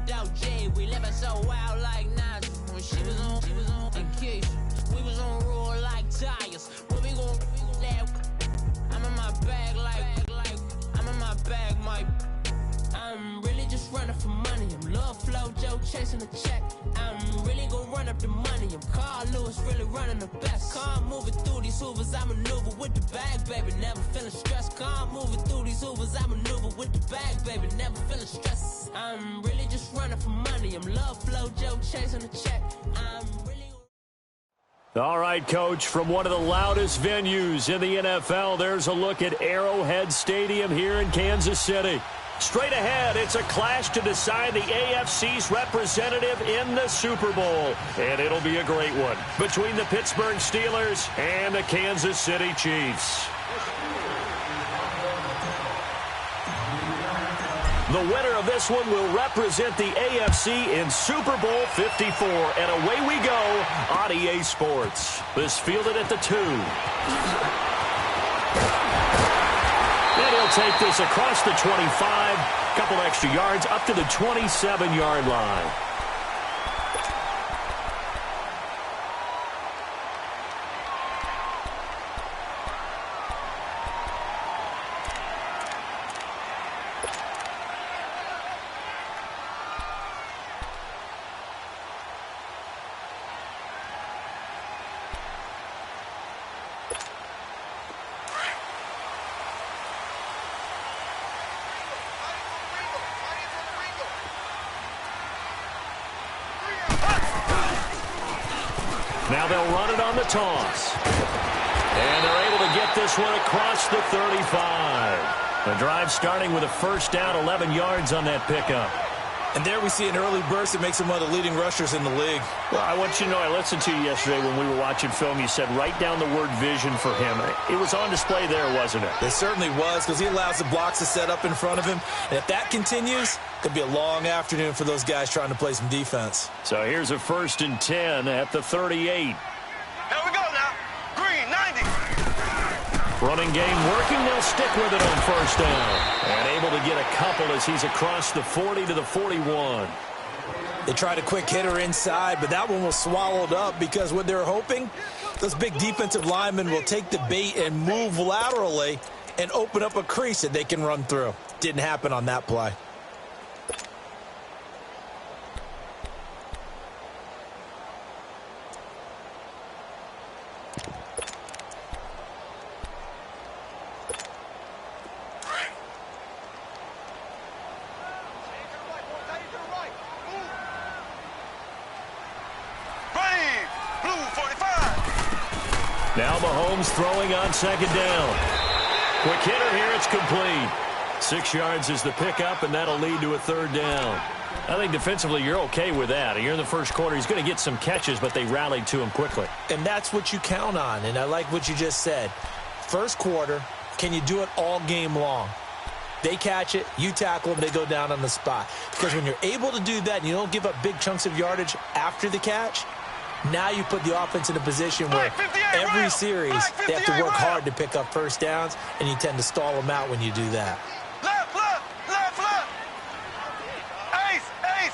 out Jay. We living so wild like Nas. When she was on and Keisha. We was on roll like tires. When we gon' that, I'm in my bag like I'm in my bag, Mike. I'm really just running for money. I'm Love Flow Joe chasing the check. I'm really gonna run up the money. I'm Carl Lewis, really running the best. Calm moving through these hoovers, I maneuver with the bag, baby. Never feeling stressed. Calm moving through these hoovers, I maneuver with the bag, baby. Never feeling stressed. I'm really just running for money. I'm Love Flow Joe chasing the check. I'm really. All right, Coach, from one of the loudest venues in the NFL, there's a look at Arrowhead Stadium here in Kansas City. Straight ahead, it's a clash to decide the AFC's representative in the Super Bowl. And it'll be a great one between the Pittsburgh Steelers and the Kansas City Chiefs. The winner of this one will represent the AFC in Super Bowl 54. And away we go on EA Sports. This fielded at the 2. And he'll take this across the 25. Couple extra yards up to the 27-yard line. Now they'll run it on the toss. And they're able to get this one across the 35. The drive starting with a first down, 11 yards on that pickup. And there we see an early burst that makes him one of the leading rushers in the league. Well, I want you to know, I listened to you yesterday when we were watching film. You said write down the word vision for him. It was on display there, wasn't it? It certainly was, because he allows the blocks to set up in front of him. And if that continues, it could be a long afternoon for those guys trying to play some defense. So here's a 1st and 10 at the 38. Here we go now. Green, 90. Running game working. They'll stick with it on first down. And able to get a couple as he's across the 40 to the 41. They tried a quick hitter inside, but that one was swallowed up because what they're hoping, those big defensive linemen will take the bait and move laterally and open up a crease that they can run through. Didn't happen on that play. Now Mahomes throwing on second down. Quick hitter here, it's complete. 6 yards is the pickup, and that'll lead to a third down. I think defensively you're okay with that. You're in the first quarter. He's going to get some catches, but they rallied to him quickly. And that's what you count on, and I like what you just said. First quarter, can you do it all game long? They catch it, you tackle them, they go down on the spot. Because when you're able to do that and you don't give up big chunks of yardage after the catch, now you put the offense in a position where every series they have to work hard to pick up first downs, and you tend to stall them out when you do that. Left, left, left, left. Ace, ace.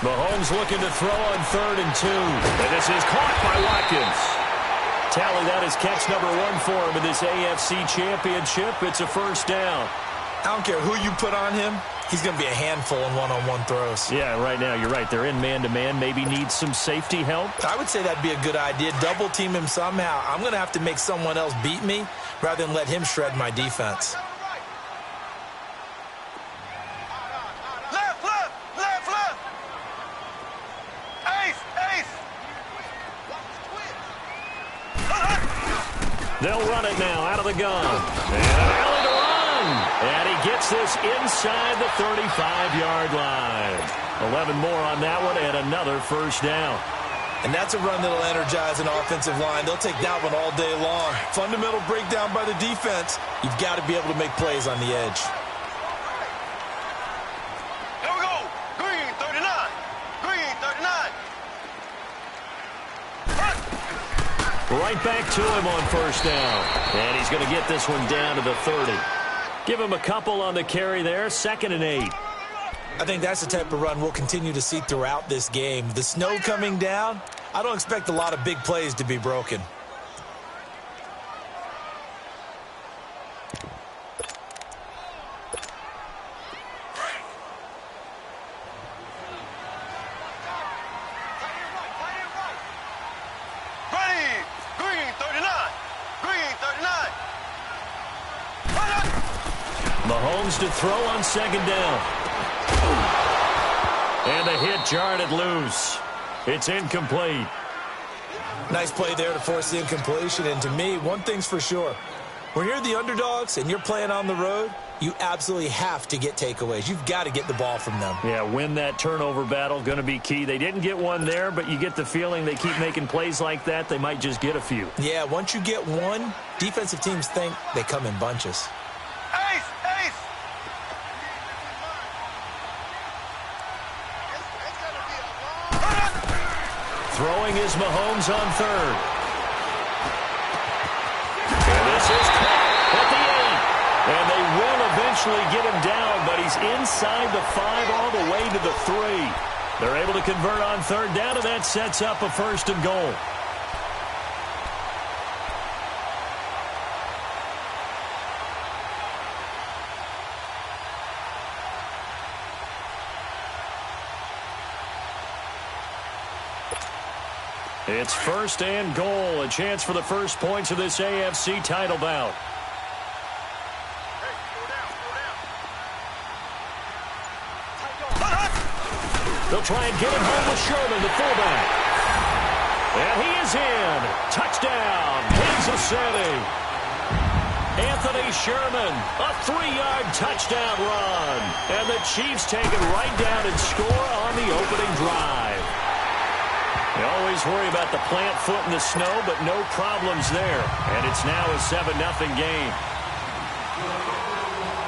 Mahomes looking to throw on 3rd and 2. And this is caught by Watkins. Tally, that is catch number 1 for him in this AFC Championship. It's a first down. I don't care who you put on him. He's going to be a handful in one-on-one throws. Yeah, right now, you're right. They're in man-to-man. Maybe needs some safety help. I would say that'd be a good idea. Double team him somehow. I'm going to have to make someone else beat me rather than let him shred my defense. Left, left, left, left. Ace, ace. They'll run it now out of the gun. And alley to run. And he gets this inside the 35-yard line. 11 more on that one and another first down. And that's a run that'll energize an offensive line. They'll take that one all day long. Fundamental breakdown by the defense. You've got to be able to make plays on the edge. Here we go. Green, 39. Green, 39. Right back to him on first down. And he's going to get this one down to the 30. Give him a couple on the carry there, 2nd and 8. I think that's the type of run we'll continue to see throughout this game. The snow coming down, I don't expect a lot of big plays to be broken. Mahomes to throw on 2nd down. And the hit jarred it loose. It's incomplete. Nice play there to force the incompletion. And to me, one thing's for sure. When you're the underdogs and you're playing on the road, you absolutely have to get takeaways. You've got to get the ball from them. Yeah, win that turnover battle, going to be key. They didn't get one there, but you get the feeling they keep making plays like that, they might just get a few. Yeah, once you get one, defensive teams think they come in bunches. Throwing is Mahomes on 3rd. And this is caught at the 8. And they will eventually get him down, but he's inside the 5 all the way to the 3. They're able to convert on 3rd down, and that sets up a 1st and goal. It's 1st and goal, a chance for the first points of this AFC title bout. They'll try and get him home with Sherman, the fullback. And he is in. Touchdown, Kansas City. Anthony Sherman, a 3-yard touchdown run. And the Chiefs take it right down and score on the opening drive. They always worry about the plant foot in the snow, but no problems there. And it's now a 7-0 game.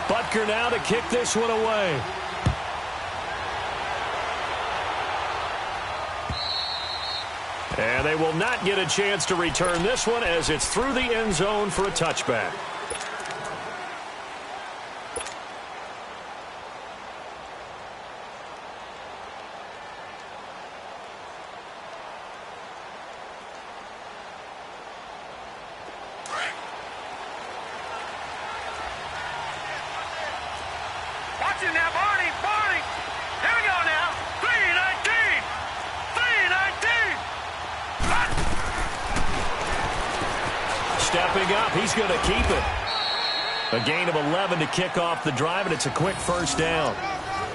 Butker now to kick this one away. And they will not get a chance to return this one as it's through the end zone for a touchback. Stepping up, he's going to keep it. A gain of 11 to kick off the drive, and it's a quick 1st down.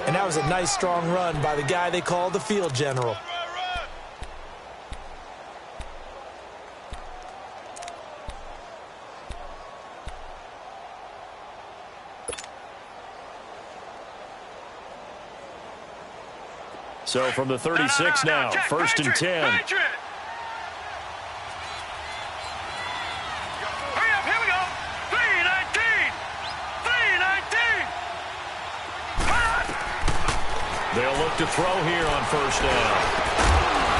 And that was a nice, strong run by the guy they call the field general. So from the 36 now, 1st and 10. They'll look to throw here on 1st down.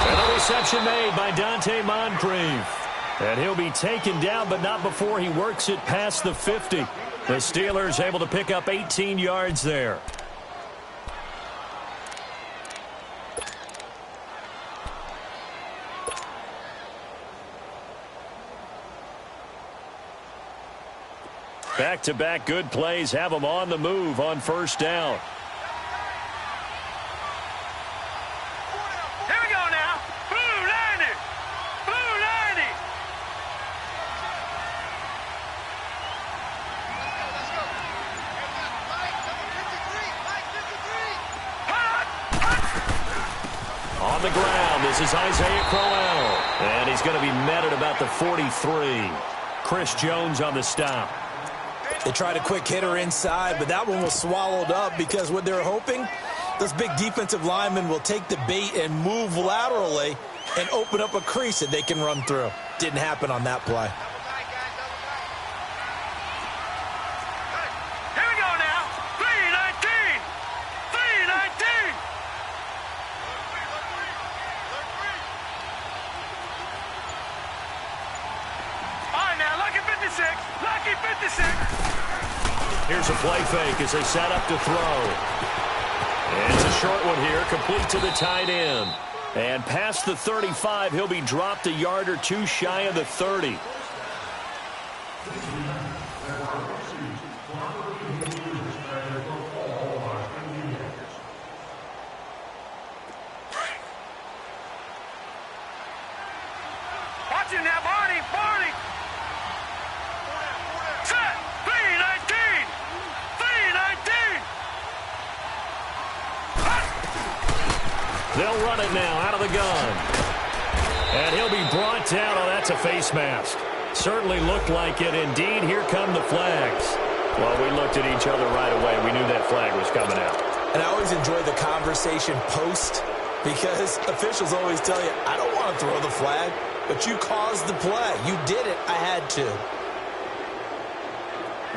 And a reception made by Dante Moncrief. And he'll be taken down, but not before he works it past the 50. The Steelers able to pick up 18 yards there. Back-to-back good plays have them on the move on 1st down. On the ground, this is Isaiah Crowell. And he's going to be met at about the 43. Chris Jones on the stop. They tried a quick hitter inside, but that one was swallowed up because what they're hoping, those big defensive linemen will take the bait and move laterally and open up a crease that they can run through. Didn't happen on that play. Here's a play fake as they set up to throw. And it's a short one here, complete to the tight end. And past the 35, he'll be dropped a yard or two shy of the 30. Watch him now, Barney! Barney! Set! 3-19! 3-19! They'll run it now out of the gun. And he'll be brought down. Oh, that's a face mask. Certainly looked like it. Indeed, here come the flags. Well, we looked at each other right away. We knew that flag was coming out. And I always enjoy the conversation post because officials always tell you, I don't want to throw the flag, but you caused the play. You did it. I had to.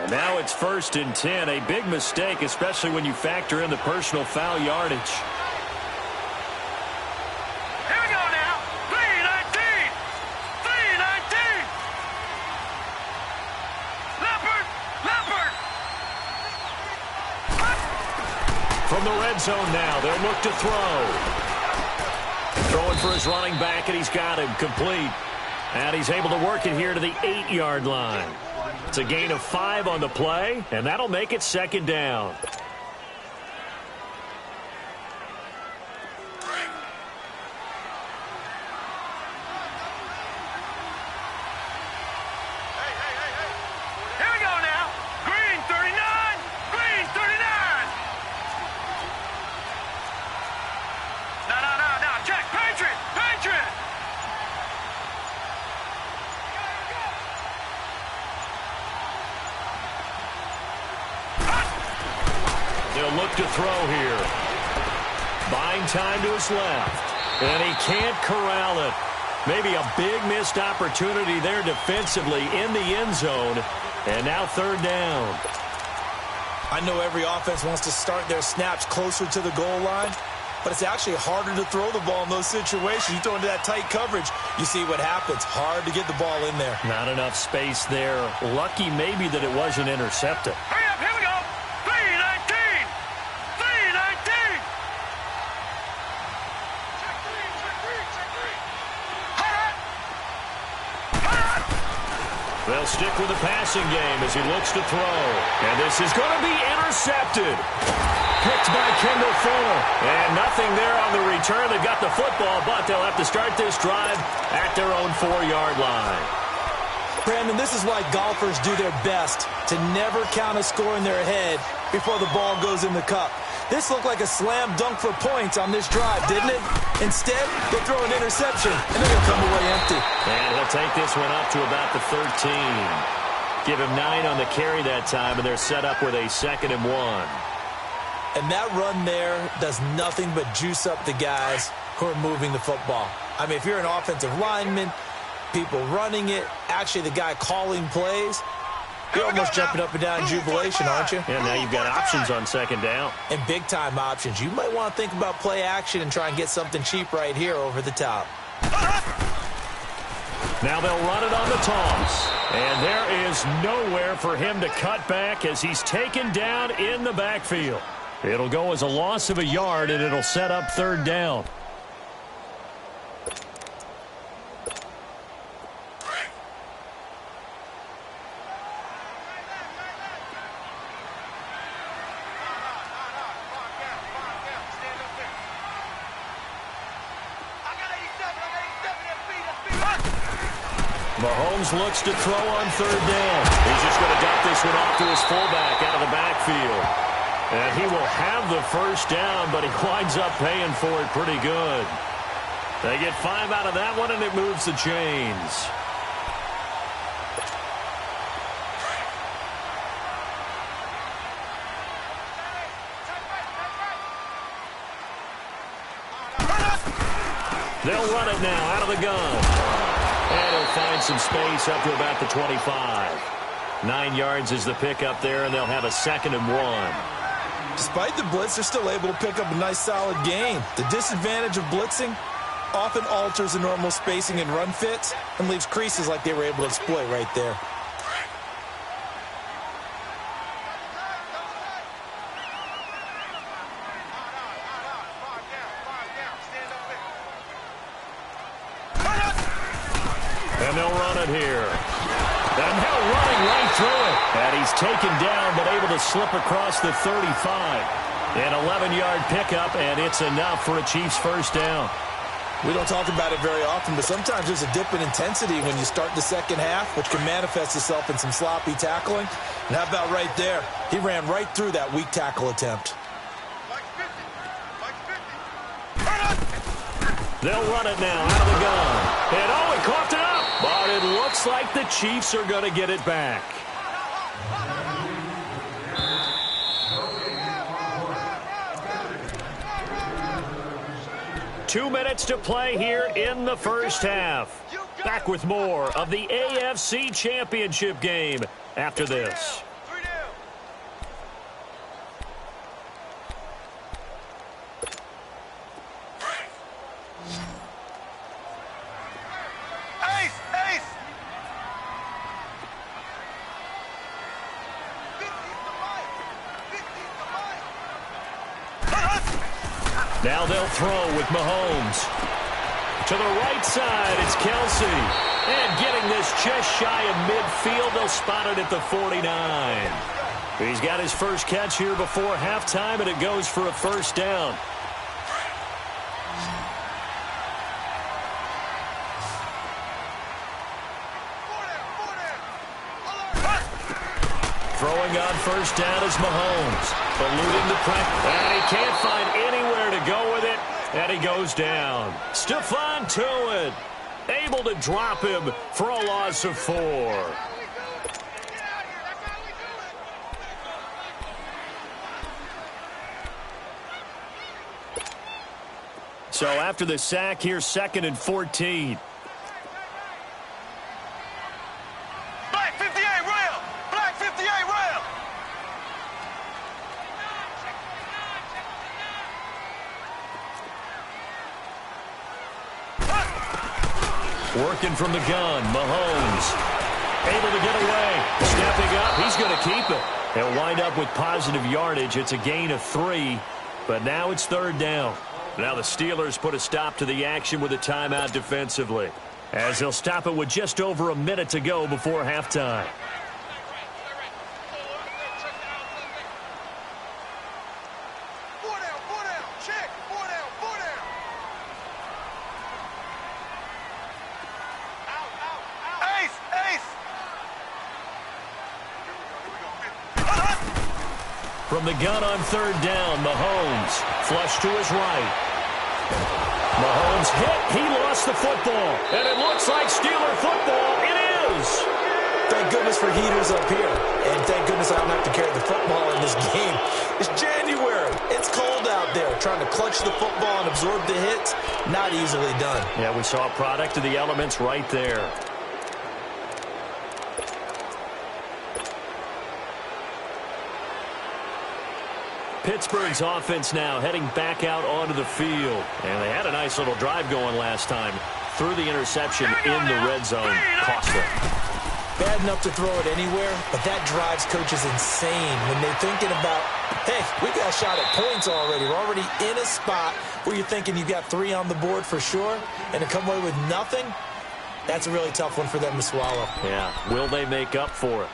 And now it's 1st and 10. A big mistake, especially when you factor in the personal foul yardage. Here we go now! 3-19! 3-19! Leopard! Leopard! From the red zone now, they'll look to throw. Throwing for his running back, and he's got him complete. And he's able to work it here to the 8-yard line. It's a gain of 5 on the play, and that'll make it 2nd down. Here we go now! Green 39! Green 39! No, check! Patriot! Patriot! They'll look to throw here. Buying time to his left. And he can't corral it. Maybe a big missed opportunity there defensively in the end zone. And now 3rd down. I know every offense wants to start their snaps closer to the goal line, but it's actually harder to throw the ball in those situations. You throw into that tight coverage, you see what happens. Hard to get the ball in there. Not enough space there. Lucky maybe that it wasn't intercepted. Hurry up, here we go! 3-19! 3-19! Check three! Hot! Hot! They'll stick with the passing game as he looks to throw. And this is going to be intercepted. Picked by Kendall Fuller. And nothing there on the return. They got the football, but they'll have to start this drive at their own 4-yard line. Brandon, this is why golfers do their best to never count a score in their head before the ball goes in the cup. This looked like a slam dunk for points on this drive, didn't it? Instead, they throw an interception, and then they'll come away empty. And he'll take this one up to about the 13. Give him 9 on the carry that time, and they're set up with a 2nd and 1. And that run there does nothing but juice up the guys who are moving the football. I mean, if you're an offensive lineman, people running it, actually the guy calling plays, you're almost jumping up and down in jubilation, aren't you? And now you've got options on 2nd down. And big-time options. You might want to think about play action and try and get something cheap right here over the top. Now they'll run it on the toss. And there is nowhere for him to cut back as he's taken down in the backfield. It'll go as a loss of a yard, and it'll set up 3rd down. Mahomes looks to throw on 3rd down. He's just going to dump this one off to his fullback out of the backfield. And he will have the 1st down, but he winds up paying for it pretty good. They get 5 out of that one, and it moves the chains. They'll run it now out of the gun. And he'll find some space up to about the 25. 9 yards is the pickup there, and they'll have a 2nd and 1. Despite the blitz, they're still able to pick up a nice solid gain. The disadvantage of blitzing often alters the normal spacing and run fits and leaves creases like they were able to exploit right there. running here. And now running right through it. And he's taken down, but able to slip across the 35. An 11-yard pickup, and it's enough for a Chiefs first down. We don't talk about it very often, but sometimes there's a dip in intensity when you start the second half, which can manifest itself in some sloppy tackling. And how about right there? He ran right through that weak tackle attempt. They'll run it now out of the gun. And he coughed it up. But it looks like the Chiefs are going to get it back. Two minutes to play here in the first half. Back with more of the AFC Championship game after this. Now they'll throw with Mahomes. To the right side, it's Kelsey. And getting this just shy of midfield, they'll spot it at the 49. He's got his first catch here before halftime, and it goes for a first down. Throwing on first down is Mahomes. Eluding the pressure. And he can't find anywhere to go with it. And he goes down. Stephon Tuitt able to drop him for a loss of 4. So after the sack, here's 2nd and 14. Black 58 rail! Black 58 rail! Working from the gun, Mahomes able to get away. Stepping up, he's going to keep it. He'll wind up with positive yardage. It's a gain of 3, but now it's 3rd down. Now the Steelers put a stop to the action with a timeout defensively, as they'll stop it with just over a minute to go before halftime. From the gun on 3rd down, Mahomes flush to his right. Mahomes hit. He lost the football. And it looks like Steeler football. It is. Thank goodness for heaters up here. And thank goodness I don't have to carry the football in this game. It's January. It's cold out there. Trying to clutch the football and absorb the hits, not easily done. Yeah, we saw a product of the elements right there. Pittsburgh's offense now heading back out onto the field. And they had a nice little drive going last time. Threw the interception in the red zone. Cost them. Bad enough to throw it anywhere, but that drives coaches insane when they're thinking about, hey, we got a shot at points already. We're already in a spot where you're thinking you've got 3 on the board for sure, and to come away with nothing, that's a really tough one for them to swallow. Yeah, will they make up for it?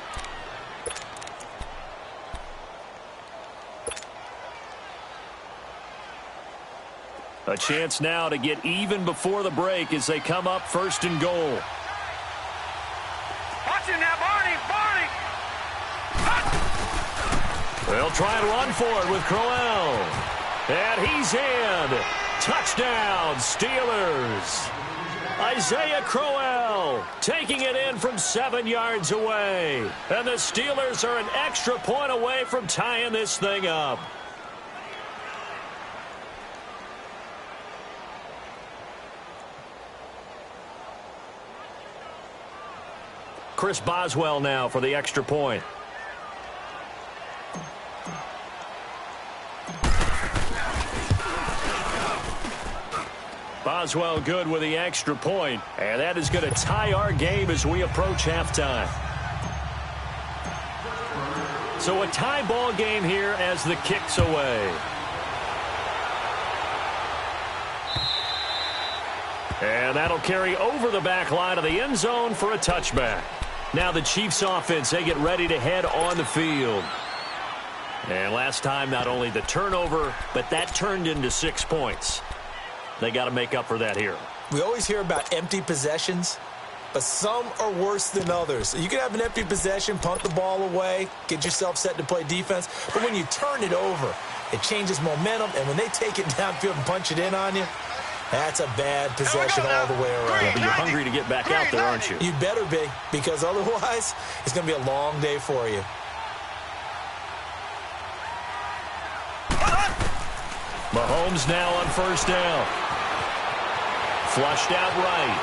A chance now to get even before the break as they come up 1st and goal. Watch it now, Barney! They'll try and run for it with Crowell. And he's in. Touchdown, Steelers. Isaiah Crowell taking it in from 7 yards away. And the Steelers are an extra point away from tying this thing up. Chris Boswell now for the extra point. Boswell good with the extra point, and that is going to tie our game as we approach halftime. So a tie ball game here as the kick's away. And that'll carry over the back line of the end zone for a touchback. Now the Chiefs offense, they get ready to head on the field. And last time, not only the turnover, but that turned into 6 points. They got to make up for that here. We always hear about empty possessions, but some are worse than others. You can have an empty possession, punt the ball away, get yourself set to play defense, but when you turn it over, it changes momentum, and when they take it downfield and punch it in on you, that's a bad possession all the way around. But you're hungry to get back out there, aren't you? You better be, because otherwise it's going to be a long day for you. Mahomes now on first down. Flushed out right.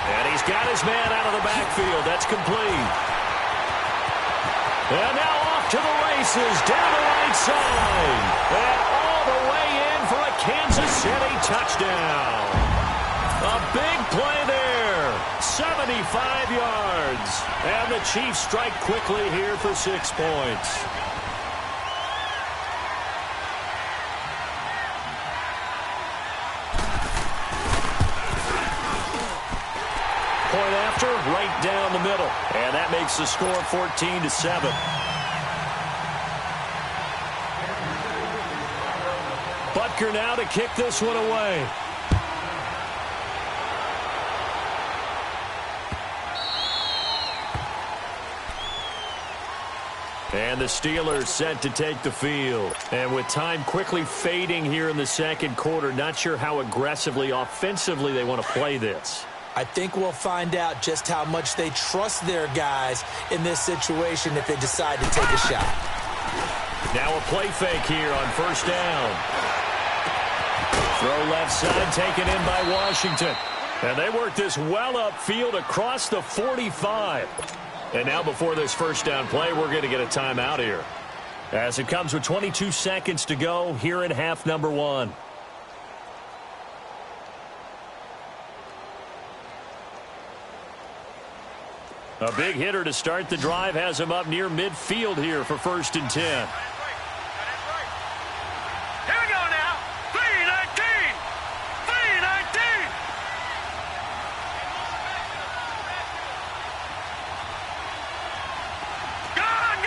And he's got his man out of the backfield. That's complete. And now off to the races, down the right side. And all the way in for a Kansas City touchdown. A big play there. 75 yards. And the Chiefs strike quickly here for 6 points. Point after, right down the middle. And that makes the score 14-7. Butker now to kick this one away. And the Steelers set to take the field. And with time quickly fading here in the second quarter, not sure how aggressively, offensively they want to play this. I think we'll find out just how much they trust their guys in this situation if they decide to take a shot. Now a play fake here on first down. Throw left side taken in by Washington. And they work this well upfield across the 45. And now before this first down play, we're going to get a timeout here. As it comes with 22 seconds to go here in half number 1. A big hitter to start the drive has him up near midfield here for 1st and 10. Here we go now. 3-19. 3-19. Gone.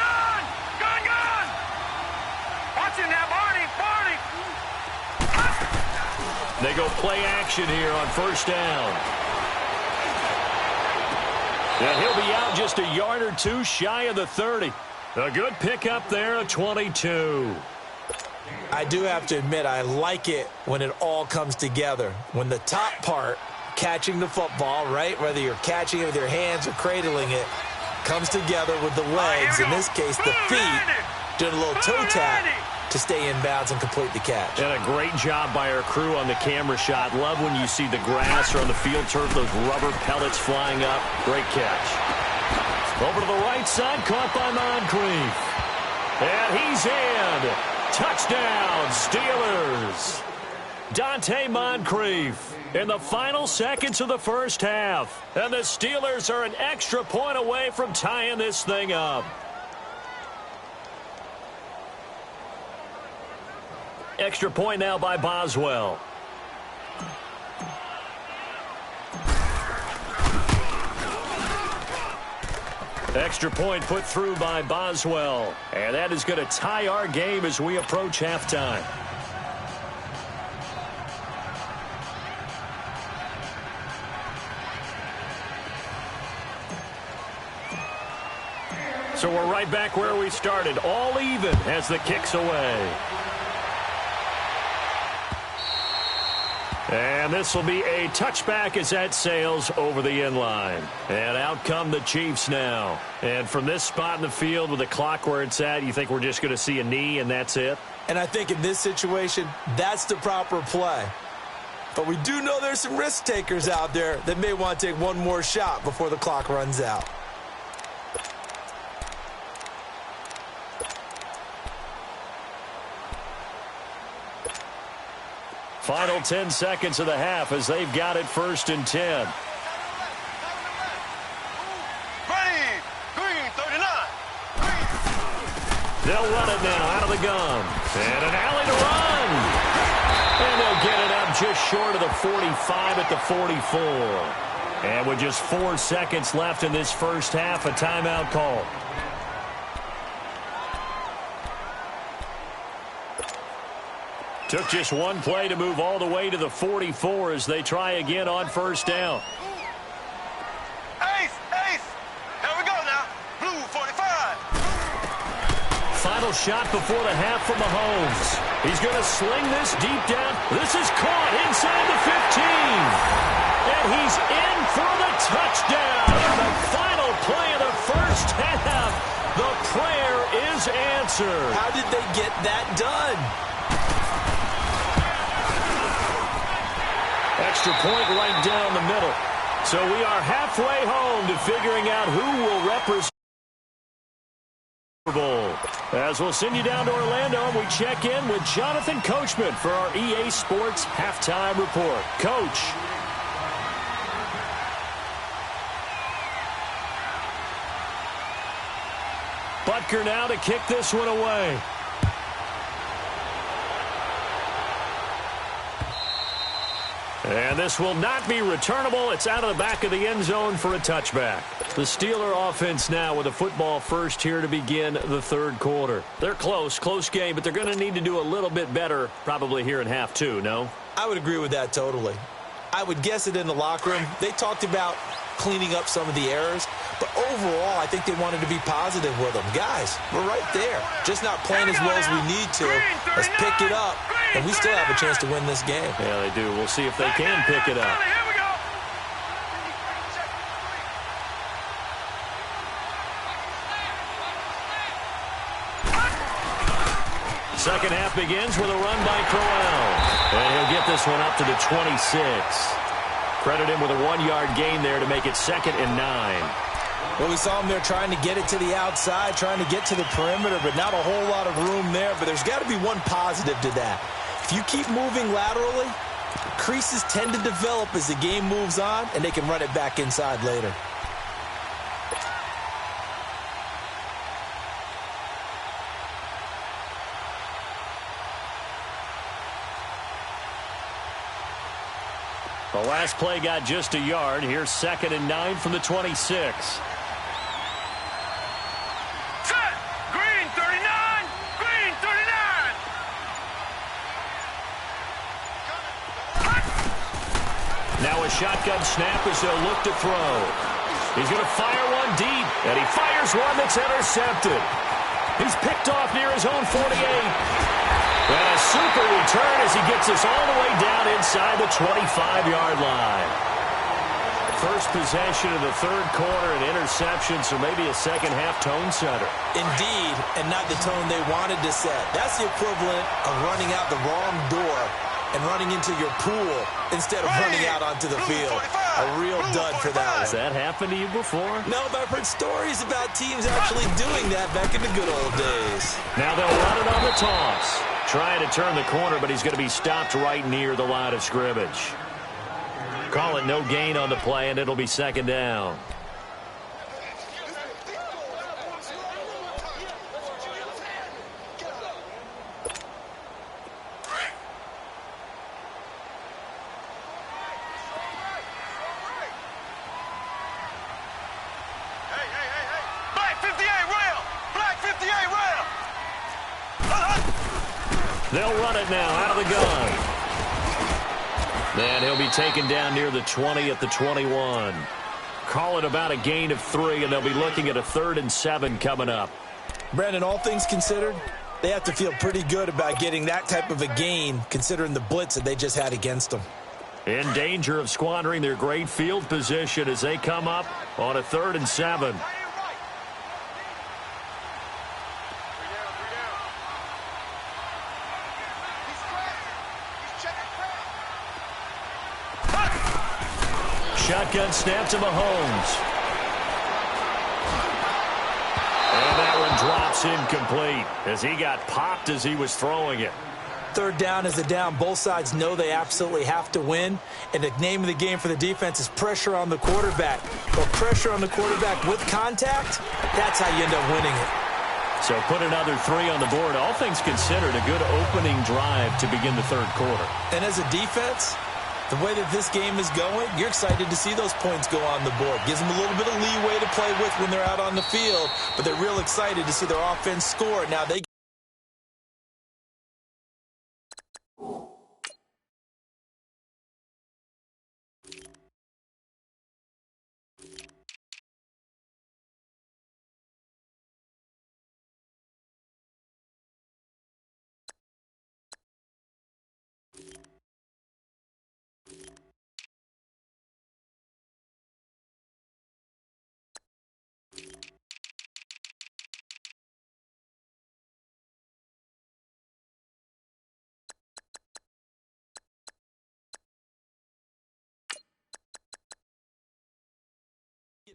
Watch it now, Barney. They go play action here on first down. And he'll be out just a yard or two shy of the 30. A good pickup there, a 22. I do have to admit, I like it when it all comes together. When the top part, catching the football, right, whether you're catching it with your hands or cradling it, comes together with the legs, in this case the feet, doing a little toe tap to stay in bounds and complete the catch. And a great job by our crew on the camera shot. Love when you see the grass or on the field turf, those rubber pellets flying up. Great catch. Over to the right side, caught by Moncrief. And he's in. Touchdown, Steelers. Dante Moncrief in the final seconds of the first half. And the Steelers are an extra point away from tying this thing up. Extra point now by Boswell. Extra point put through by Boswell. And that is going to tie our game as we approach halftime. So we're right back where we started. All even as the kick's away. And this will be a touchback as that sails over the end line. And out come the Chiefs now. And from this spot in the field with the clock where it's at, you think we're just going to see a knee and that's it? And I think in this situation, that's the proper play. But we do know there's some risk takers out there that may want to take one more shot before the clock runs out. Final 10 seconds of the half as they've got it 1st and 10. Ready. Green, 39. They'll run it now out of the gun. And an alley to run. And they'll get it up just short of the 45 at the 44. And with just 4 seconds left in this first half, a timeout call. Took just one play to move all the way to the 44 as they try again on first down. Ace! Here we go now. Blue 45. Final shot before the half from Mahomes. He's going to sling this deep down. This is caught inside the 15. And he's in for the touchdown. On the final play of the first half, the prayer is answered. How did they get that done? Extra point right down the middle. So we are halfway home to figuring out who will represent the Super Bowl. As we'll send you down to Orlando, and we check in with Jonathan Coachman for our EA Sports Halftime Report. Coach. Butker now to kick this one away. And this will not be returnable. It's out of the back of the end zone for a touchback. The Steeler offense now with a football first here to begin the third quarter. They're close game, but they're going to need to do a little bit better probably here in half two, no? I would agree with that totally. I would guess it in the locker room. They talked about cleaning up some of the errors, but overall, I think they wanted to be positive with them. Guys, we're right there. Just not playing as well as we need to. Let's pick it up, and we still have a chance to win this game. Yeah, they do. We'll see if they can pick it up. Second half begins with a run by Crowell. And he'll get this one up to the 26. Credit him with a 1-yard gain there to make it 2nd and 9. Well, we saw him there trying to get it to the outside, trying to get to the perimeter, but not a whole lot of room there. But there's got to be one positive to that. If you keep moving laterally, creases tend to develop as the game moves on, and they can run it back inside later. The last play got just a yard. Here's 2nd and 9 from the 26. Set! Green 39! Green 39! Now a shotgun snap as they'll look to throw. He's going to fire one deep, and he fires one that's intercepted. He's picked off near his own 48. And a super return as he gets us all the way down inside the 25-yard line. First possession of the third quarter, an interception, so maybe a second-half tone setter. Indeed, and not the tone they wanted to set. That's the equivalent of running out the wrong door and running into your pool instead of running out onto the field. A real dud for that one. Has that happened to you before? No, but I've heard stories about teams actually doing that back in the good old days. Now they'll run it on the toss. Trying to turn the corner, but he's going to be stopped right near the line of scrimmage. Call it no gain on the play, and it'll be 2nd down. They'll run it now out of the gun. And he'll be taken down near the 20 at the 21. Call it about a gain of 3, and they'll be looking at a 3rd and 7 coming up. Brandon, all things considered, they have to feel pretty good about getting that type of a gain, considering the blitz that they just had against them. In danger of squandering their great field position as they come up on a 3rd and 7. Shotgun snap to Mahomes. And that one drops incomplete as he got popped as he was throwing it. 3rd down is a down. Both sides know they absolutely have to win. And the name of the game for the defense is pressure on the quarterback. But pressure on the quarterback with contact, that's how you end up winning it. So put another 3 on the board. All things considered, a good opening drive to begin the third quarter. And as a defense, the way that this game is going, you're excited to see those points go on the board. Gives them a little bit of leeway to play with when they're out on the field, but they're real excited to see their offense score. Now they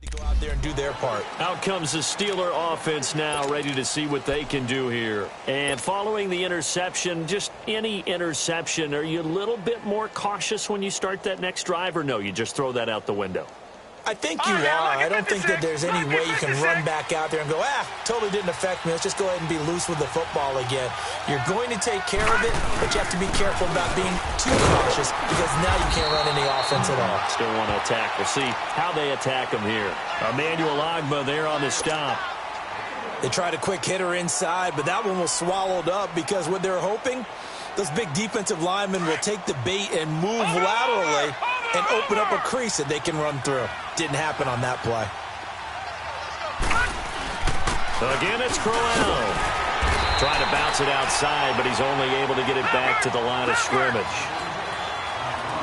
to go out there and do their part. Out comes the Steeler offense now, ready to see what they can do here. And following the interception, just any interception, are you a little bit more cautious when you start that next drive, or no, you just throw that out the window? I think you are. I don't think that there's any way you can run back out there and go, totally didn't affect me. Let's just go ahead and be loose with the football again. You're going to take care of it, but you have to be careful about being too cautious because now you can't run any offense at all. Still want to attack. We'll see how they attack them here. Emmanuel Ogbah there on the stop. They tried a quick hitter inside, but that one was swallowed up because what they're hoping, those big defensive linemen will take the bait and move laterally and open up a crease that they can run through. Didn't happen on that play. Again, it's Crowell. Trying to bounce it outside, but he's only able to get it back to the line of scrimmage.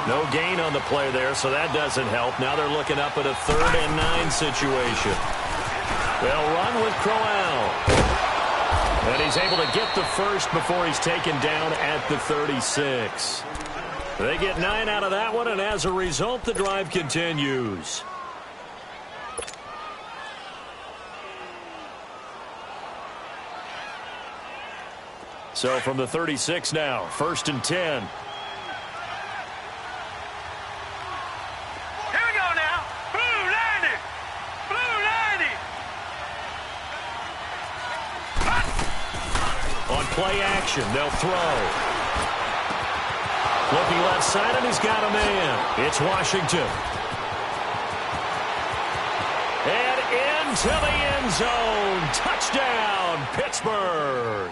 No gain on the play there, so that doesn't help. Now they're looking up at a 3rd and 9 situation. They'll run with Crowell. And he's able to get the first before he's taken down at the 36. They get 9 out of that one, and as a result, the drive continues. So from the 36 now, 1st and 10. Here we go now. Blue 90. Blue 90. On play action, they'll throw. Looking left side, and he's got a man. It's Washington. And into the end zone. Touchdown, Pittsburgh.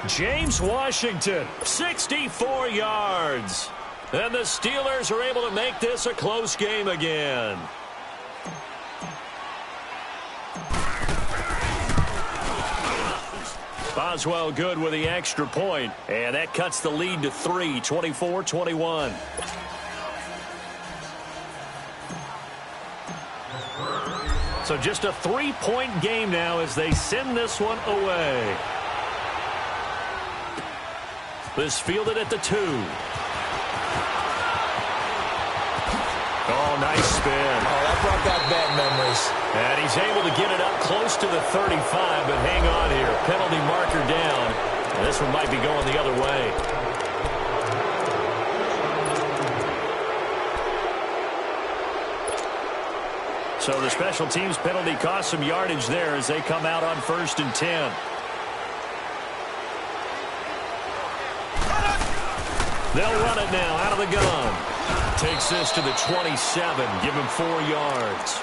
James Washington, 64 yards. And the Steelers are able to make this a close game again. Boswell good with the extra point, and that cuts the lead to 3, 24-21. So just a 3-point game now as they send this one away. This fielded at the 2. Oh, nice spin. Oh, that brought back bad memories. And he's able to get it up close to the 35, but hang on here. Penalty marker down. And this one might be going the other way. So the special teams penalty cost some yardage there as they come out on 1st and 10. They'll run it now out of the gun. Takes this to the 27. Give him 4 yards.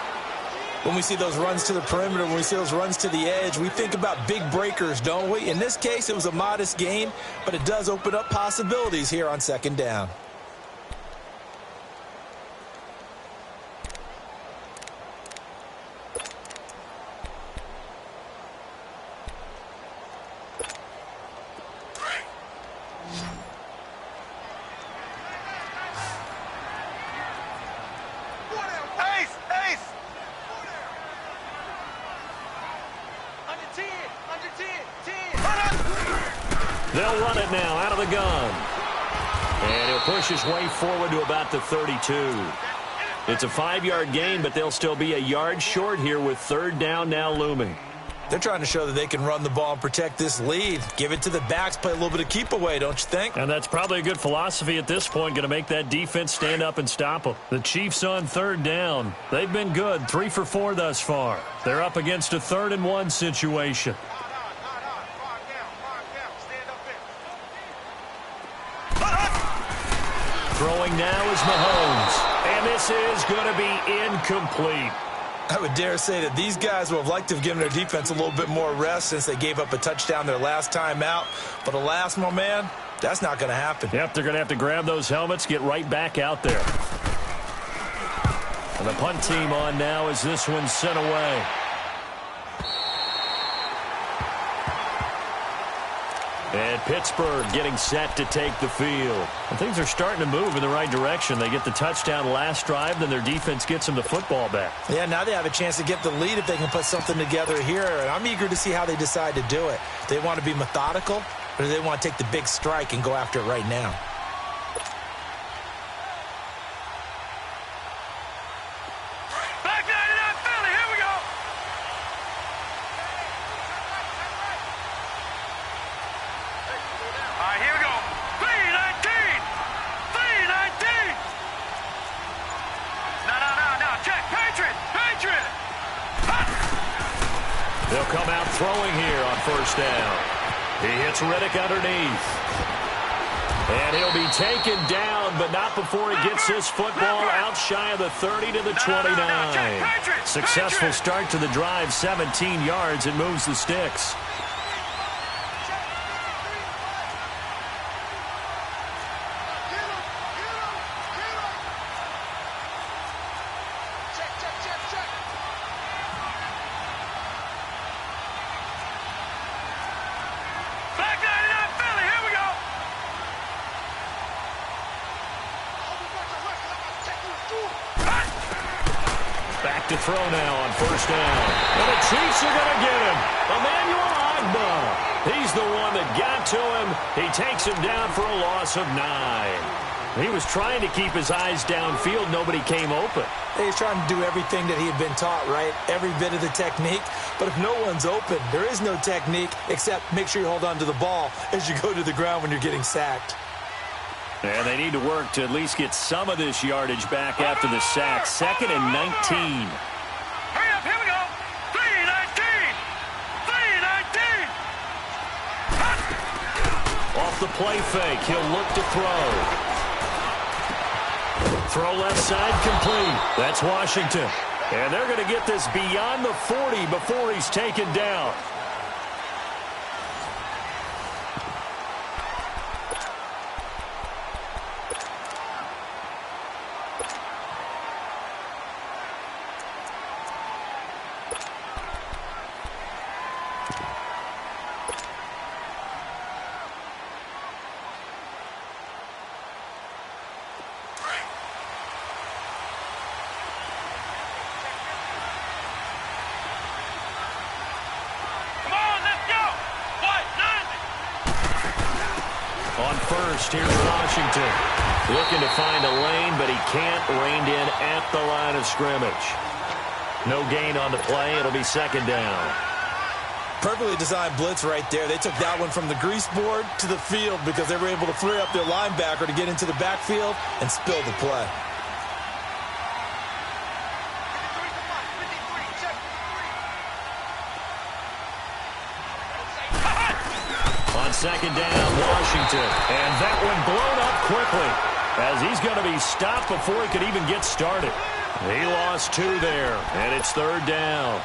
When we see those runs to the perimeter, when we see those runs to the edge, we think about big breakers, don't we? In this case, it was a modest gain, but it does open up possibilities here on 2nd down. They'll run it now out of the gun. And he'll push his way forward to about the 32. It's a 5-yard gain, but they'll still be a yard short here with 3rd down now looming. They're trying to show that they can run the ball and protect this lead. Give it to the backs, play a little bit of keep away, don't you think? And that's probably a good philosophy at this point, going to make that defense stand up and stop them. The Chiefs on 3rd down. They've been good, 3 for 4 thus far. They're up against a 3rd and 1 situation. Throwing now is Mahomes. And this is going to be incomplete. I would dare say that these guys would have liked to have given their defense a little bit more rest since they gave up a touchdown their last time out. But alas, my man, that's not going to happen. Yep, they're going to have to grab those helmets, get right back out there. And the punt team on now as this one's sent away. And Pittsburgh getting set to take the field. And things are starting to move in the right direction. They get the touchdown last drive, then their defense gets them the football back. Yeah, now they have a chance to get the lead if they can put something together here. And I'm eager to see how they decide to do it. Do they want to be methodical, or do they want to take the big strike and go after it right now? They'll come out throwing here on first down. He hits Riddick underneath. And he'll be taken down, but not before he gets this football out shy of the 30 to the 29. Successful start to the drive, 17 yards, and moves the sticks. To throw now on first down. And the Chiefs are going to get him. Emmanuel Ogbah. He's the one that got to him. He takes him down for a loss of 9. He was trying to keep his eyes downfield. Nobody came open. He's trying to do everything that he had been taught, right? Every bit of the technique. But if no one's open, there is no technique except make sure you hold on to the ball as you go to the ground when you're getting sacked. And they need to work to at least get some of this yardage back after the sack. 2nd and 19. Hurry up, here we go. 3-19. 3-19. Off the play fake, he'll look to throw. Throw left side complete. That's Washington. And they're going to get this beyond the 40 before he's taken down. On first, here's Washington. Looking to find a lane, but he can't. Reined in at the line of scrimmage. No gain on the play. It'll be 2nd down. Perfectly designed blitz right there. They took that one from the grease board to the field because they were able to free up their linebacker to get into the backfield and spill the play. On 2nd down, Washington. And that one blown up quickly as he's going to be stopped before he could even get started. He lost 2 there, and it's 3rd down.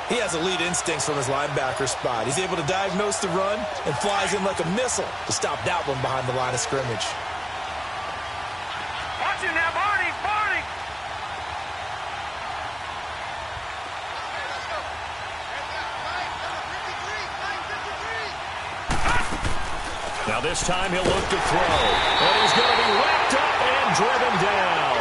He has elite instincts from his linebacker spot. He's able to diagnose the run and flies in like a missile to stop that one behind the line of scrimmage. Watch it now, Barney! Barney! Now this time he'll look to throw. And he's going to be wrapped up and driven down.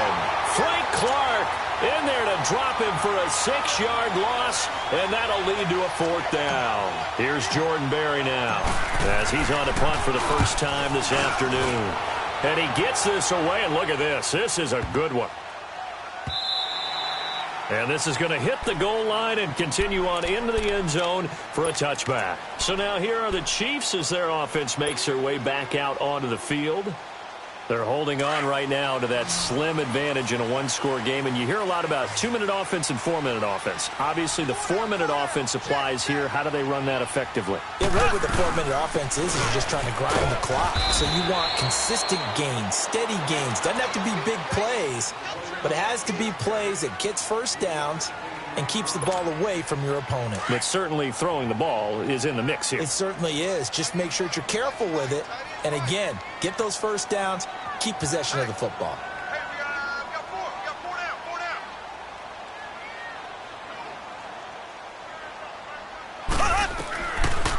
Frank Clark in there to drop him for a 6-yard loss, and that'll lead to a 4th down. Here's Jordan Berry now as he's on the punt for the first time this afternoon. And he gets this away, and look at this. This is a good one. And this is going to hit the goal line and continue on into the end zone for a touchback. So now here are the Chiefs as their offense makes their way back out onto the field. They're holding on right now to that slim advantage in a one-score game, and you hear a lot about 2-minute offense and 4-minute offense. Obviously, the 4-minute offense applies here. How do they run that effectively? Yeah, really what the 4-minute offense is you're just trying to grind the clock. So you want consistent gains, steady gains. Doesn't have to be big plays, but it has to be plays that gets first downs and keeps the ball away from your opponent. But certainly throwing the ball is in the mix here. It certainly is. Just make sure that you're careful with it. And again, get those first downs, keep possession of the football.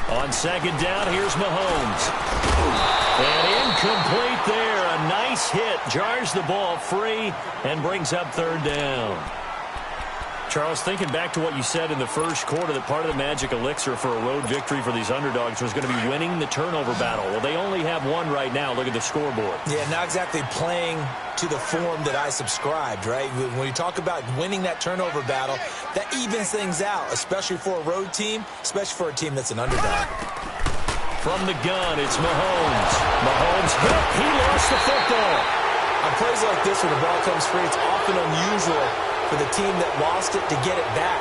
On second down, here's Mahomes. And incomplete there. A nice hit. Jars the ball free and brings up third down. Charles, thinking back to what you said in the first quarter, that part of the magic elixir for a road victory for these underdogs was going to be winning the turnover battle. Well, they only have one right now. Look at the scoreboard. Yeah, not exactly playing to the form that I subscribed, right? When you talk about winning that turnover battle, that evens things out, especially for a road team, especially for a team that's an underdog. From the gun, it's Mahomes. Mahomes hit. He lost the football. On plays like this, when the ball comes free, it's often unusual for the team that lost it to get it back,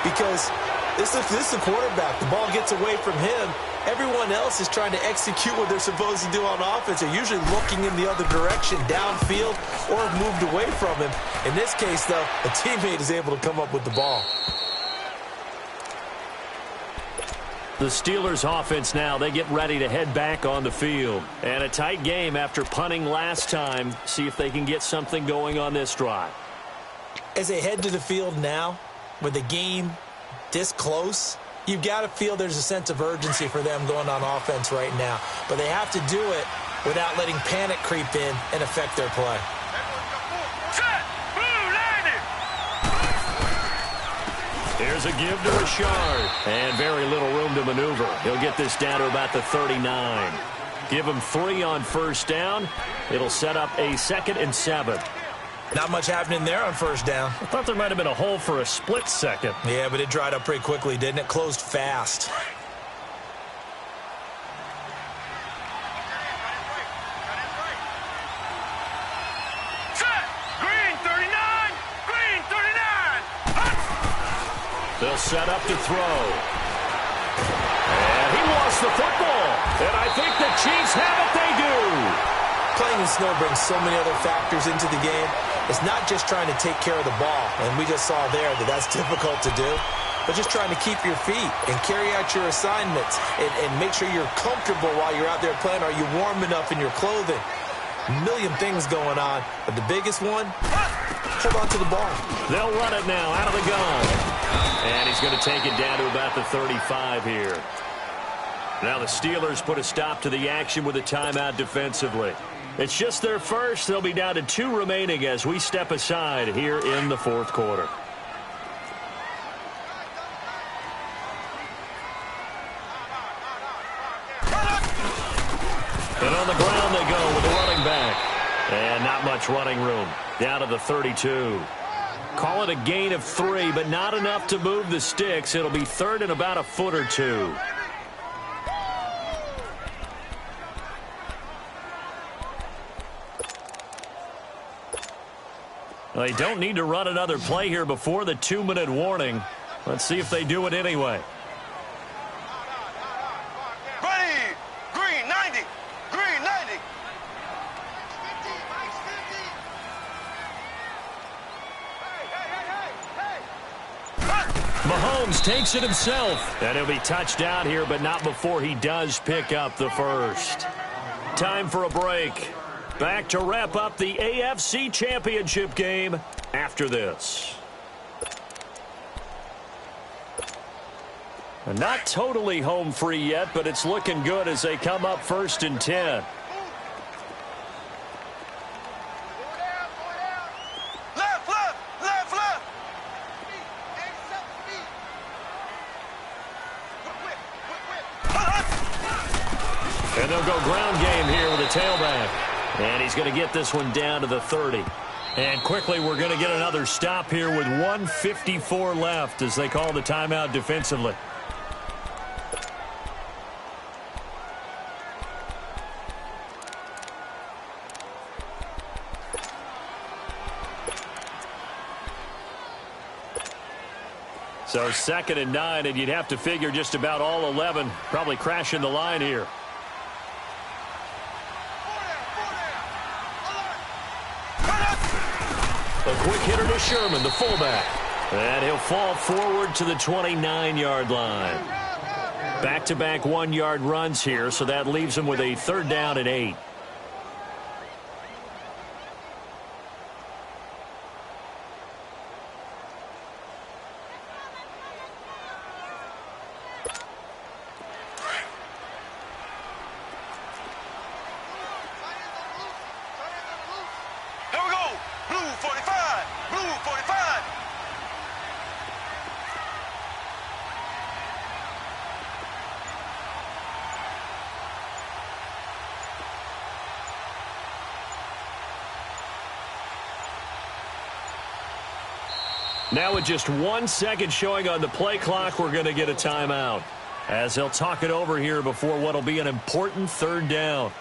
because this is the quarterback. The ball gets away from him. Everyone else is trying to execute what they're supposed to do on offense. They're usually looking in the other direction, downfield, or have moved away from him. In this case, though, a teammate is able to come up with the ball. The Steelers offense now, they get ready to head back on the field. And a tight game after punting last time. See if they can get something going on this drive. As they head to the field now, with the game this close, you've got to feel there's a sense of urgency for them going on offense right now. But they have to do it without letting panic creep in and affect their play. Here's a give to Richard. And very little room to maneuver. He'll get this down to about the 39. Give him 3 on first down. It'll set up a 2nd and 7. Not much happening there on first down. I thought there might have been a hole for a split second. Yeah, but it dried up pretty quickly, didn't it? Closed fast. Green 39! Green 39! They'll set up to throw. And he lost the football. And I think the Chiefs have it. They do. Playing in snow brings so many other factors into the game. It's not just trying to take care of the ball, and we just saw there that that's difficult to do, but just trying to keep your feet and carry out your assignments and make sure you're comfortable while you're out there playing. Are you warm enough in your clothing? A million things going on, but the biggest one, hold on to the ball. They'll run it now out of the gun. And he's going to take it down to about the 35 here. Now the Steelers put a stop to the action with a timeout defensively. It's just their first. They'll be down to 2 remaining as we step aside here in the fourth quarter. And on the ground they go with the running back. And not much running room. Down to the 32. Call it a gain of 3, but not enough to move the sticks. It'll be 3rd and about a foot or 2. They don't need to run another play here before the 2-minute warning. Let's see if they do it anyway. Ready! Green 90! Green 90! Mahomes takes it himself. And he'll be touched down here, but not before he does pick up the first. Time for a break. Back to wrap up the AFC Championship game after this. And not totally home free yet, but it's looking good as they come up 1st and 10. Left, left, left, left! And they'll go ground game here with a tailback. And he's going to get this one down to the 30. And quickly, we're going to get another stop here with 1:54 left as they call the timeout defensively. So 2nd and 9, and you'd have to figure just about all 11 probably crashing the line here. A quick hitter to Sherman, the fullback. And he'll fall forward to the 29-yard line. Back-to-back 1-yard runs here, so that leaves him with a 3rd down and 8. Now with just 1 second showing on the play clock, we're going to get a timeout as they'll talk it over here before what will be an important 3rd down.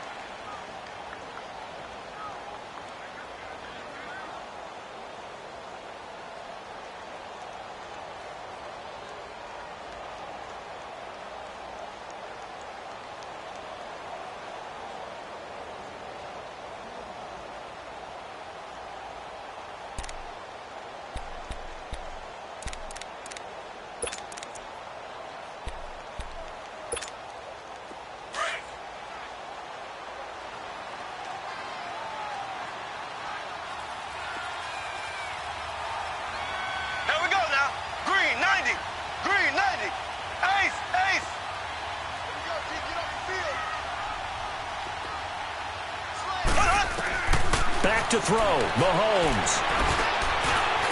Back to throw, Mahomes.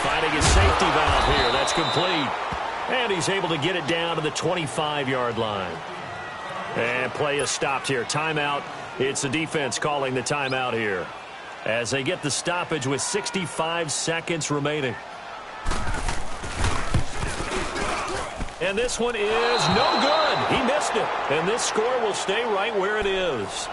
Finding his safety valve here. That's complete. And he's able to get it down to the 25-yard line. And play is stopped here. Timeout. It's the defense calling the timeout here as they get the stoppage with 65 seconds remaining. And this one is no good. He missed it. And this score will stay right where it is.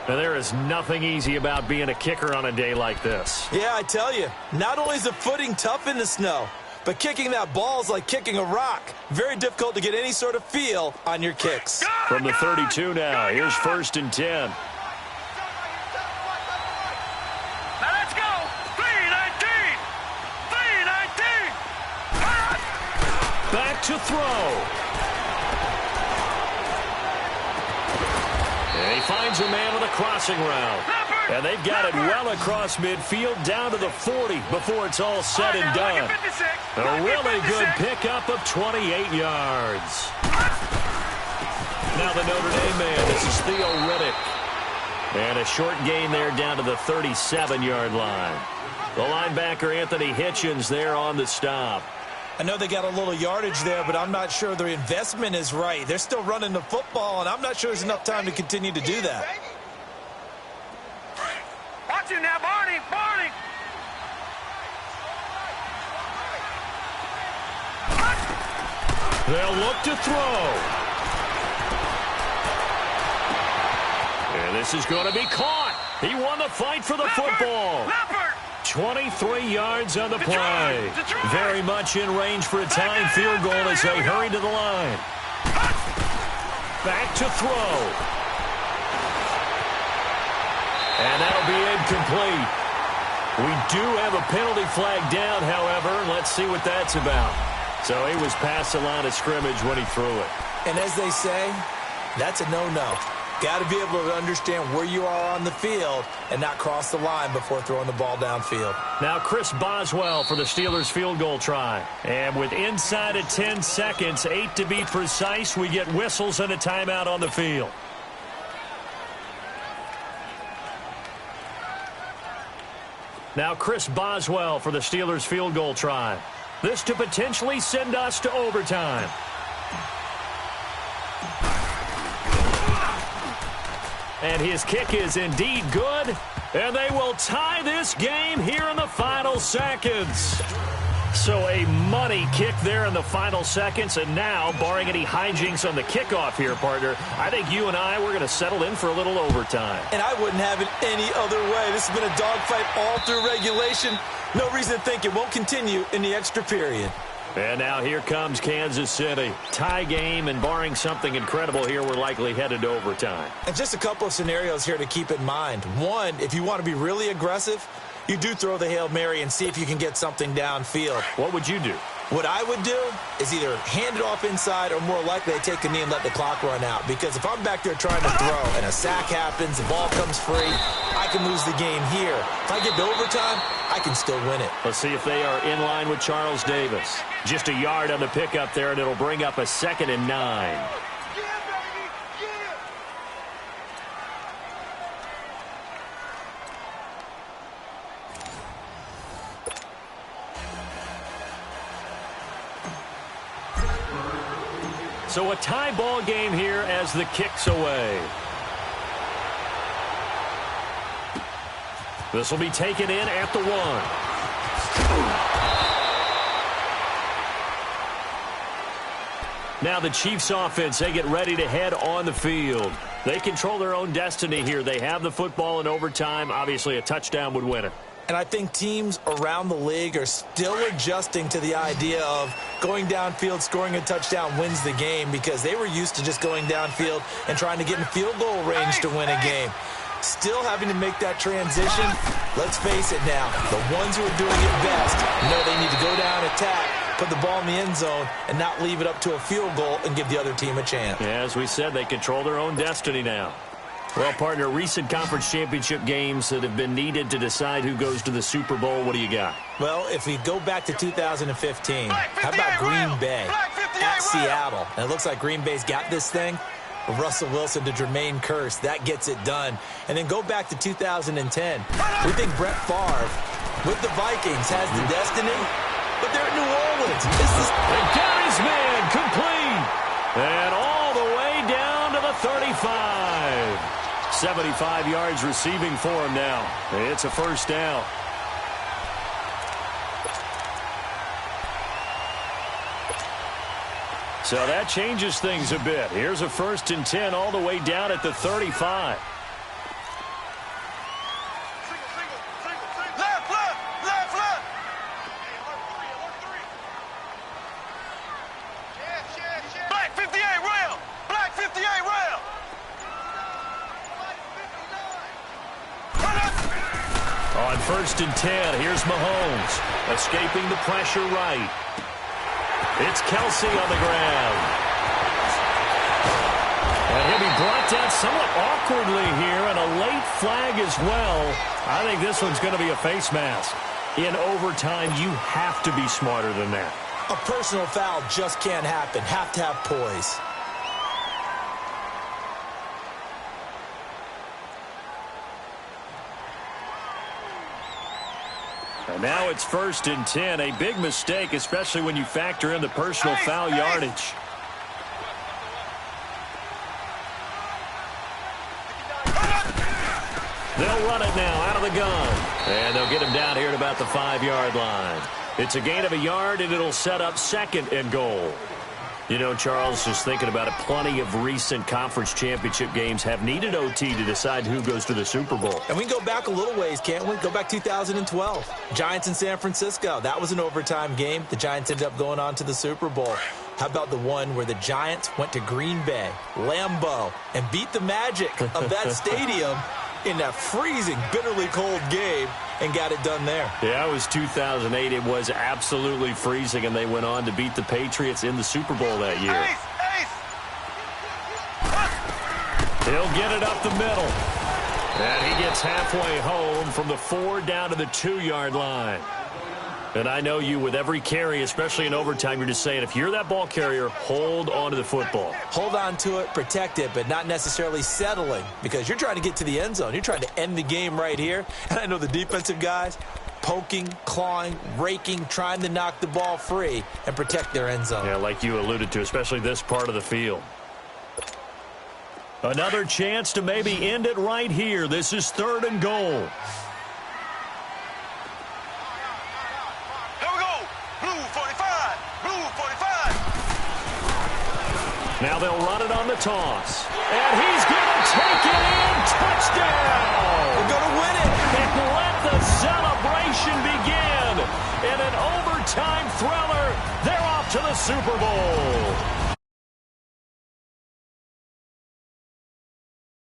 And there is nothing easy about being a kicker on a day like this. Yeah, I tell you, not only is the footing tough in the snow, but kicking that ball is like kicking a rock. Very difficult to get any sort of feel on your kicks. From the 32 now, here's 1st and 10. Now let's go. 3-19. 3-19. Back to throw. And he finds a man with a crossing route. And they've got it well across midfield down to the 40 before it's all said and done. A really good pickup of 28 yards. Now the Notre Dame man, this is Theo Riddick. And a short gain there down to the 37-yard line. The linebacker Anthony Hitchens there on the stop. I know they got a little yardage there, but I'm not sure their investment is right. They're still running the football, and I'm not sure there's enough time to continue to do that. Watch him now, Barney. Barney. They'll look to throw. And this is going to be caught. He won the fight for the football. 23 yards on the play. Very much in range for a tying field goal as they hurry to the line. Back to throw. And that'll be incomplete. We do have a penalty flag down, however. Let's see what that's about. So he was past the line of scrimmage when he threw it. And as they say, that's a no-no. Got to be able to understand where you are on the field and not cross the line before throwing the ball downfield. Now Chris Boswell for the Steelers field goal try. And with inside of 10 seconds, 8 to be precise, we get whistles and a timeout on the field. Now Chris Boswell for the Steelers field goal try. This to potentially send us to overtime. And his kick is indeed good. And they will tie this game here in the final seconds. So a money kick there in the final seconds. And now, barring any hijinks on the kickoff here, partner, I think you and I, we're going to settle in for a little overtime. And I wouldn't have it any other way. This has been a dogfight all through regulation. No reason to think it won't continue in the extra period. And now here comes Kansas City. Tie game, and barring something incredible here, we're likely headed to overtime. And just a couple of scenarios here to keep in mind. One, if you want to be really aggressive, you do throw the Hail Mary and see if you can get something downfield. What would you do? What I would do is either hand it off inside or more likely I take a knee and let the clock run out. Because if I'm back there trying to throw and a sack happens, the ball comes free, I can lose the game here. If I get to overtime, I can still win it. Let's see if they are in line with Charles Davis. Just a yard on the pickup there, and it'll bring up a 2nd and 9. So a tie ball game here as the kick's away. This will be taken in at the 1. Now the Chiefs offense, they get ready to head on the field. They control their own destiny here. They have the football in overtime. Obviously, a touchdown would win it. And I think teams around the league are still adjusting to the idea of going downfield, scoring a touchdown wins the game, because they were used to just going downfield and trying to get in field goal range to win a game. Still having to make that transition. Let's face it now, the ones who are doing it best know they need to go down, attack, put the ball in the end zone, and not leave it up to a field goal and give the other team a chance. Yeah, as we said, they control their own destiny now. Well, partner, recent conference championship games that have been needed to decide who goes to the Super Bowl, what do you got? Well, if we go back to 2015, how about Green Bay at Seattle? And it looks like Green Bay's got this thing. Russell Wilson to Jermaine Kearse, that gets it done. And then go back to 2010. We think Brett Favre with the Vikings has the destiny, but they're at New Orleans. And got his man complete. And all the way down to the 35. 75 yards receiving for him now. It's a first down. So that changes things a bit. Here's a 1st and 10 all the way down at the 35. Black 58 rail. Black 58 rail. On 1st and 10, here's Mahomes. Escaping the pressure right. It's Kelsey on the ground. And he'll be brought down somewhat awkwardly here, and a late flag as well. I think this one's going to be a face mask. In overtime, you have to be smarter than that. A personal foul just can't happen. Have to have poise. And now it's 1st and 10. A big mistake, especially when you factor in the personal foul yardage. They'll run it now out of the gun. And they'll get him down here at about the 5-yard line. It's a gain of a yard, and it'll set up 2nd and goal. You know, Charles, just thinking about it, plenty of recent conference championship games have needed OT to decide who goes to the Super Bowl. And we can go back a little ways, can't we? Go back 2012. Giants in San Francisco. That was an overtime game. The Giants ended up going on to the Super Bowl. How about the one where the Giants went to Green Bay, Lambeau, and beat the magic of that stadium in that freezing, bitterly cold game and got it done there? Yeah, it was 2008. It was absolutely freezing, and they went on to beat the Patriots in the Super Bowl that year. He'll get it up the middle. And he gets halfway home from the 4 down to the 2-yard line. And I know you, with every carry, especially in overtime, you're just saying, if you're that ball carrier, hold on to the football. Hold on to it, protect it, but not necessarily settling, because you're trying to get to the end zone. You're trying to end the game right here. And I know the defensive guys poking, clawing, raking, trying to knock the ball free and protect their end zone. Yeah, like you alluded to, especially this part of the field. Another chance to maybe end it right here. This is 3rd and goal. Now they'll run it on the toss. And he's going to take it in. Touchdown! They're going to win it. And let the celebration begin. In an overtime thriller, they're to the Super Bowl.